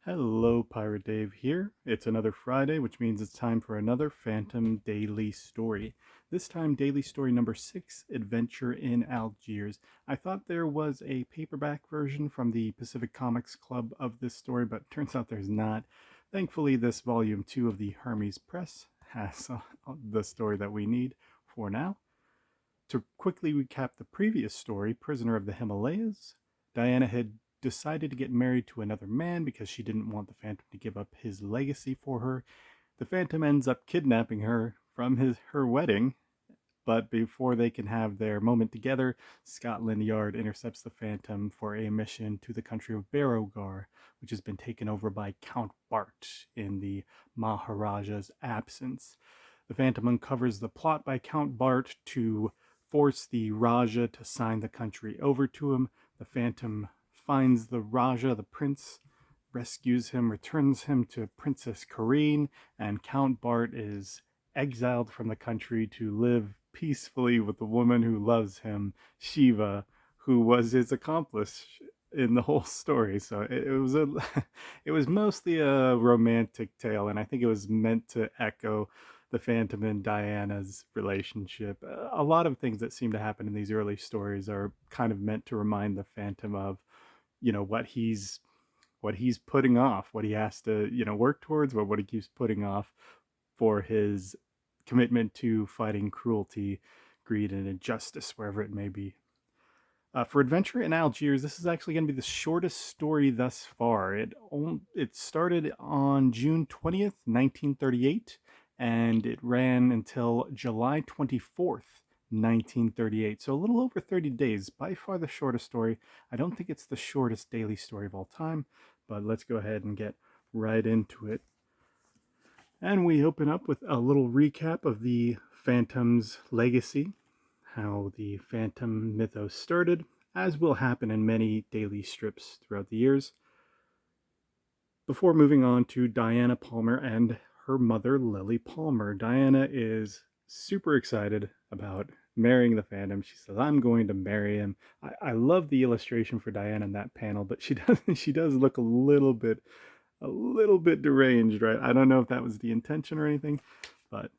Hello, Pirate Dave here. It's another Friday, which means it's time for another Phantom Daily story. This time, Daily Story number 6, Adventure in Algiers. I thought there was a paperback version from the Pacific Comics Club of this story, but turns out there's not. Thankfully, this volume 2 of the Hermes Press has the story that we need for now. To quickly recap the previous story, Prisoner of the Himalayas, Diana had decided to get married to another man because she didn't want the Phantom to give up his legacy for her. The Phantom ends up kidnapping her from her wedding, but before they can have their moment together, Scotland Yard intercepts the Phantom for a mission to the country of Barogar, which has been taken over by Count Bart in the Maharaja's absence. The Phantom uncovers the plot by Count Bart to force the Raja to sign the country over to him. The Phantom finds the Raja, the prince, rescues him, returns him to Princess Corinne, and Count Bart is exiled from the country to live peacefully with the woman who loves him, Shiva, who was his accomplice in the whole story. So it was it was mostly a romantic tale, and I think it was meant to echo the Phantom and Diana's relationship. A lot of things that seem to happen in these early stories are kind of meant to remind the Phantom of, what he's putting off, what he has to, work towards, but what he keeps putting off for his commitment to fighting cruelty, greed, and injustice wherever it may be. For Adventure in Algiers, this is actually going to be the shortest story thus far. It started on June 20th, 1938, and it ran until July 24th, 1938. So a little over 30 days. By far the shortest story. I don't think it's the shortest daily story of all time, but let's go ahead and get right into it. And we open up with a little recap of the Phantom's legacy, how the Phantom mythos started, as will happen in many daily strips throughout the years, before moving on to Diana Palmer and her mother, Lily Palmer. Diana is super excited about marrying the Phantom. She says, "I'm going to marry him." I love the illustration for Diana in that panel, but she does look a little bit deranged, right? I don't know if that was the intention or anything, but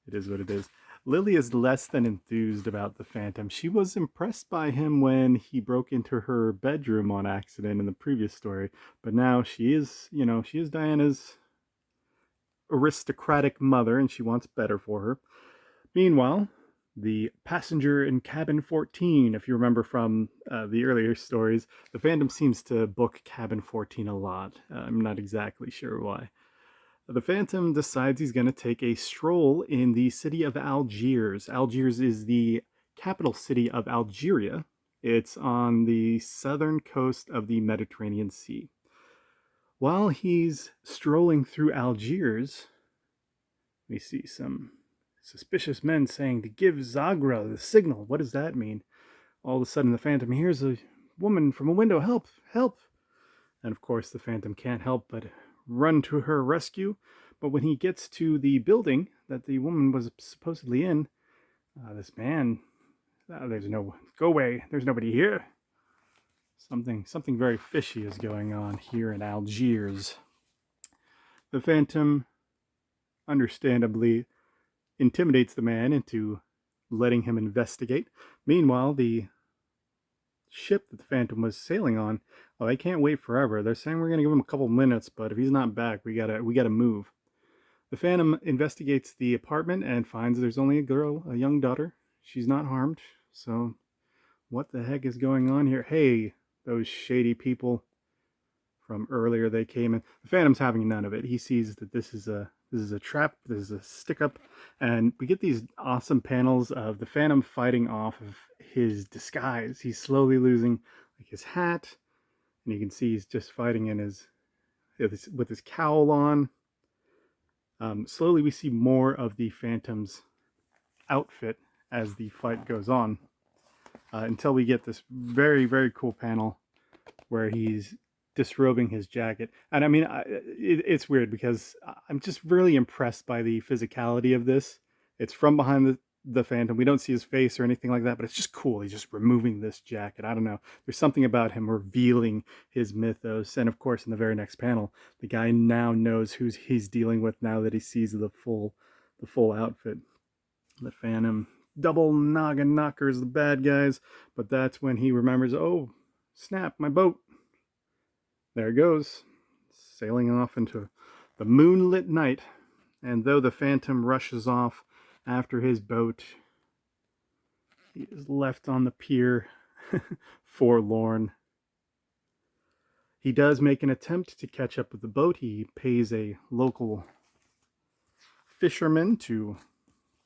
it is what it is. Lily is less than enthused about the Phantom. She was impressed by him when he broke into her bedroom on accident in the previous story, but now she is Diana's aristocratic mother, and she wants better for her. Meanwhile, the passenger in cabin 14, if you remember from the earlier stories, the Phantom seems to book cabin 14 a lot. I'm not exactly sure why. The Phantom decides he's going to take a stroll in the city of Algiers. Algiers is the capital city of Algeria. It's on the southern coast of the Mediterranean Sea. While he's strolling through Algiers, we see some suspicious men saying to give Zagra the signal. What does that mean? All of a sudden, the Phantom hears a woman from a window, "Help! Help!" And of course, the Phantom can't help but run to her rescue. But when he gets to the building that the woman was supposedly in, this man, there's no, go away, there's nobody here. Something very fishy is going on here in Algiers. The Phantom, understandably, intimidates the man into letting him investigate. Meanwhile, the ship that the Phantom was sailing on, oh, they can't wait forever. They're saying we're going to give him a couple minutes, but if he's not back, we gotta move. The Phantom investigates the apartment and finds there's only a girl, a young daughter. She's not harmed. So, what the heck is going on here? Hey, those shady people from earlier, they came in. The Phantom's having none of it. He sees that this is a trap, this is a stick up, and we get these awesome panels of the Phantom fighting off of his disguise. He's slowly losing like his hat, and you can see he's just fighting in his with his cowl on. Slowly we see more of the Phantom's outfit as the fight goes on, until we get this very, very cool panel where he's disrobing his jacket. And I mean, it's weird because I'm just really impressed by the physicality of this. It's from behind the Phantom. We don't see his face or anything like that, but it's just cool. He's just removing this jacket. I don't know. There's something about him revealing his mythos. And of course, in the very next panel, the guy now knows who he's dealing with now that he sees the full outfit. The Phantom double noggin knockers the bad guys, but that's when he remembers, oh, snap, my boat. There it goes, sailing off into the moonlit night. And though the Phantom rushes off after his boat, he is left on the pier, forlorn. He does make an attempt to catch up with the boat. He pays a local fisherman to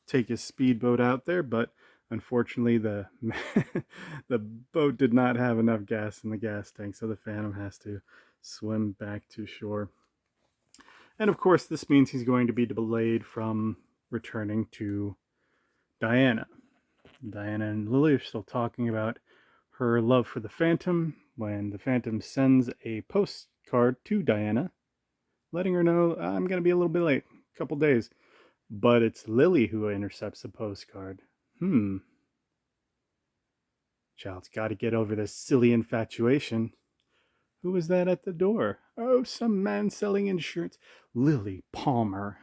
take his speedboat out there, but unfortunately the the boat did not have enough gas in the gas tank, so the Phantom has to swim back to shore. And of course, this means he's going to be delayed from returning to Diana. Diana and Lily are still talking about her love for the Phantom when the Phantom sends a postcard to Diana, letting her know, I'm going to be a little bit late, a couple days. But it's Lily who intercepts the postcard. Child's got to get over this silly infatuation. Who is that at the door? Oh, some man selling insurance. Lily Palmer.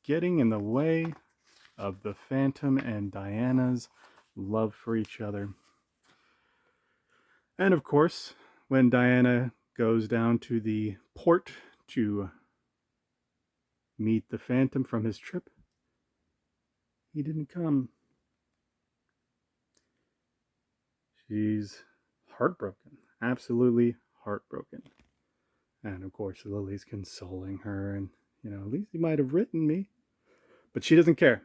Getting in the way of the Phantom and Diana's love for each other. And of course, when Diana goes down to the port to meet the Phantom from his trip, he didn't come. She's heartbroken, absolutely heartbroken. And of course, Lily's consoling her, and at least he might have written me. But she doesn't care.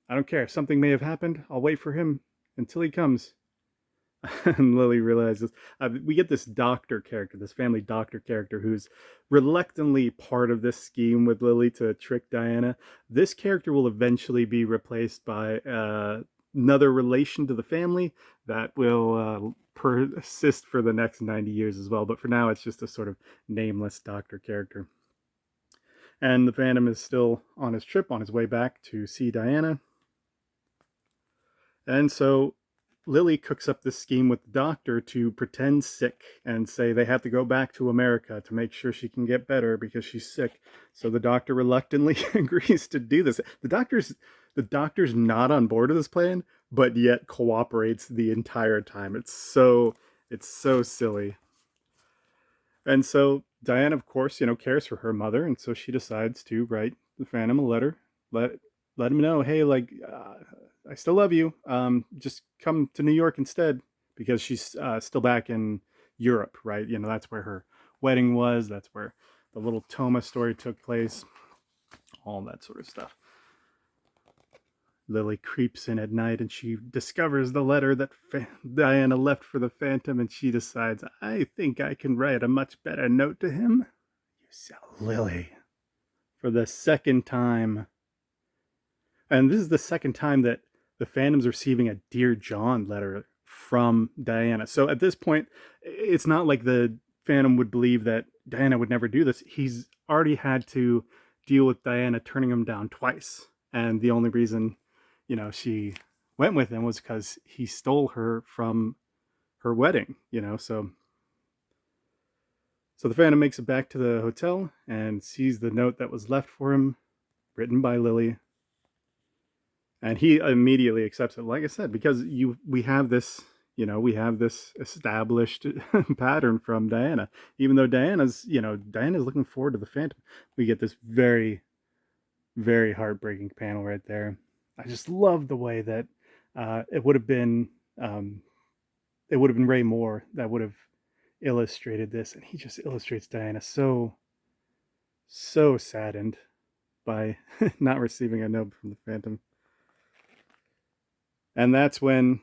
I don't care. Something may have happened. I'll wait for him until he comes. And Lily realizes we get this doctor character, this family doctor character, who's reluctantly part of this scheme with Lily to trick Diana. This character will eventually be replaced by another relation to the family that will persist for the next 90 years as well. But for now, it's just a sort of nameless doctor character. And the Phantom is still on his trip, on his way back to see Diana. And so Lily cooks up this scheme with the doctor to pretend sick and say they have to go back to America to make sure she can get better because she's sick. So the doctor reluctantly agrees to do this. The doctor's not on board with this plan, but yet cooperates the entire time. It's so silly. And so Diana, of course, cares for her mother, and so she decides to write the Phantom a letter, let him know, hey, I still love you. Just come to New York instead, because she's still back in Europe, right? That's where her wedding was. That's where the little Toma story took place. All that sort of stuff. Lily creeps in at night and she discovers the letter that Diana left for the Phantom, and she decides, I think I can write a much better note to him. You sell Lily. For the second time. And this is the second time that the Phantom's receiving a Dear John letter from Diana. So at this point, it's not like the Phantom would believe that Diana would never do this. He's already had to deal with Diana turning him down twice. And the only reason, she went with him was because he stole her from her wedding, so the Phantom makes it back to the hotel and sees the note that was left for him, written by Lily. And he immediately accepts it, like I said, because we have this established pattern from Diana. Even though Diana's looking forward to the Phantom, we get this very, very heartbreaking panel right there. I just love the way that it would have been Ray Moore that would have illustrated this, and he just illustrates Diana so saddened by not receiving a note from the Phantom. And that's when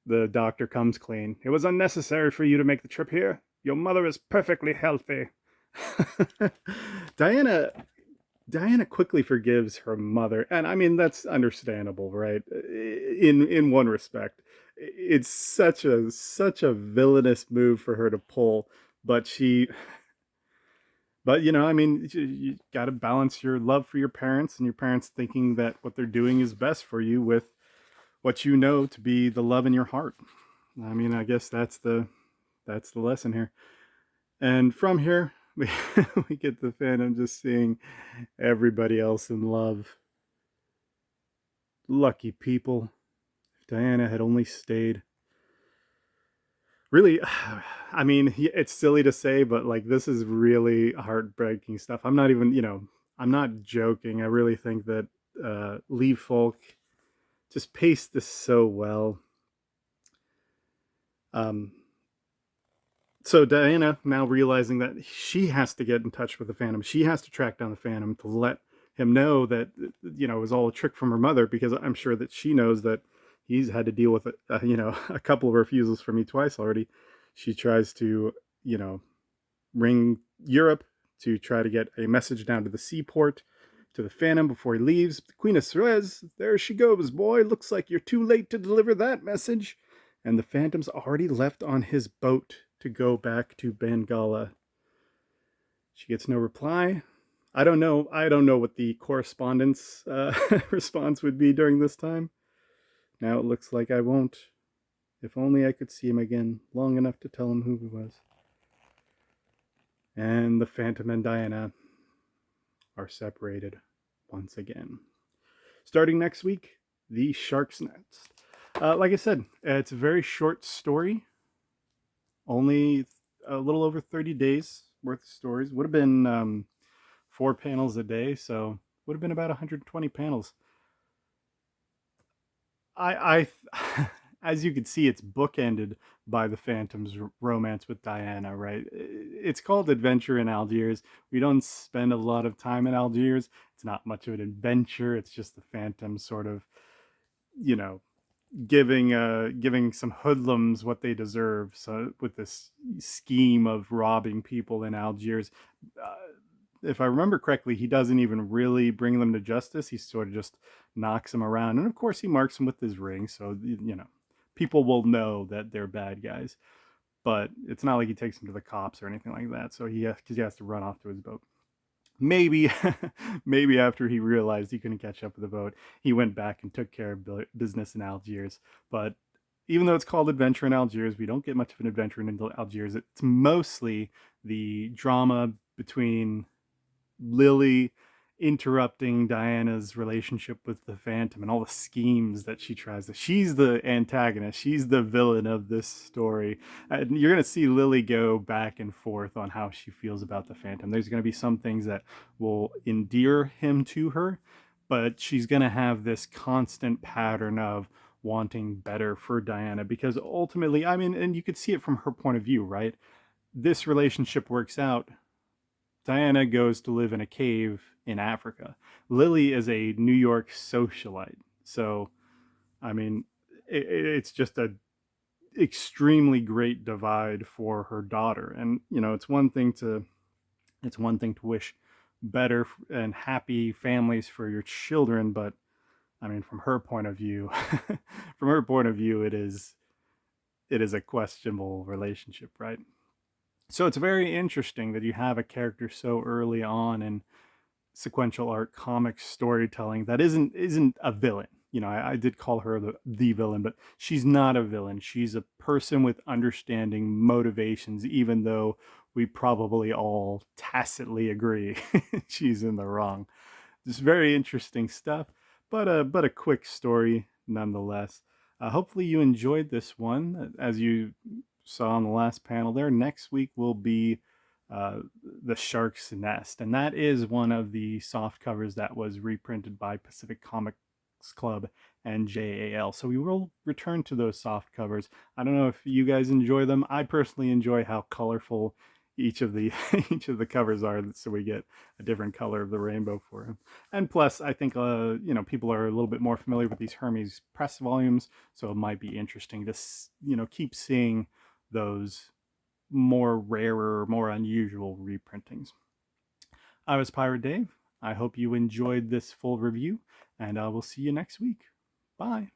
the doctor comes clean. It was unnecessary for you to make the trip here. Your mother is perfectly healthy. Diana quickly forgives her mother, and I mean that's understandable, right? In one respect, it's such a villainous move for her to pull, but she But I mean, you got to balance your love for your parents and your parents thinking that what they're doing is best for you with what you know to be the love in your heart. I mean, I guess that's the lesson here. And from here, we we get the Phantom just seeing everybody else in love. Lucky people. If Diana had only stayed. Really, I mean, it's silly to say, but like this is really heartbreaking stuff. I'm not even, I'm not joking. I really think that Lee Falk just paced this so well. Um, so Diana, now realizing that she has to get in touch with the Phantom, she has to track down the Phantom to let him know that it was all a trick from her mother, because I'm sure that she knows that he's had to deal with a couple of refusals from me twice already. She tries to you know ring Europe to try to get a message down to the seaport to the Phantom before he leaves. The Queen of Suez, there she goes, boy. Looks like you're too late to deliver that message. And the Phantom's already left on his boat to go back to Bengala. She gets no reply. I don't know. I don't know what the correspondence response would be during this time. Now it looks like I won't. If only I could see him again long enough to tell him who he was. And the Phantom and Diana are separated once again. Starting next week, The Shark's Nest. Like I said, it's a very short story, only a little over 30 days worth of stories. Would have been 4 panels a day, so would have been about 120 panels. I as you can see, it's bookended by the Phantom's romance with Diana, right? It's called Adventure in Algiers. We don't spend a lot of time in Algiers. It's not much of an adventure. It's just the Phantom sort of, you know, giving some hoodlums what they deserve. So with this scheme of robbing people in Algiers, uh, if I remember correctly, he doesn't even really bring them to justice. He sort of just knocks them around, and of course, he marks them with his ring, so people will know that they're bad guys. But it's not like he takes them to the cops or anything like that. So because he has to run off to his boat. Maybe, maybe after he realized he couldn't catch up with the boat, he went back and took care of business in Algiers. But even though it's called Adventure in Algiers, we don't get much of an adventure in Algiers. It's mostly the drama between Lily interrupting Diana's relationship with the Phantom and all the schemes that she tries to. She's the antagonist. She's the villain of this story. And you're going to see Lily go back and forth on how she feels about the Phantom. There's going to be some things that will endear him to her, but she's going to have this constant pattern of wanting better for Diana, because ultimately, I mean, and you could see it from her point of view, right? This relationship works out. Diana goes to live in a cave in Africa. Lily is a New York socialite. So, I mean, it's just a extremely great divide for her daughter. And, it's one thing to wish better and happy families for your children, but I mean, from her point of view, it is a questionable relationship, right? So it's very interesting that you have a character so early on in sequential art comic storytelling that isn't a villain. I did call her the villain, but she's not a villain. She's a person with understanding motivations, even though we probably all tacitly agree she's in the wrong. Just very interesting stuff, but a quick story nonetheless. Hopefully you enjoyed this one. As you saw on the last panel there, next week will be uh, the Shark's Nest, and that is one of the soft covers that was reprinted by Pacific Comics Club and JAL. So we will return to those soft covers. I don't know if you guys enjoy them. I personally enjoy how colorful each of the each of the covers are, so we get a different color of the rainbow for him. And plus, I think people are a little bit more familiar with these Hermes press volumes, so it might be interesting to keep seeing those more rarer, more unusual reprintings. I was Pirate Dave. I hope you enjoyed this full review, and I will see you next week. Bye.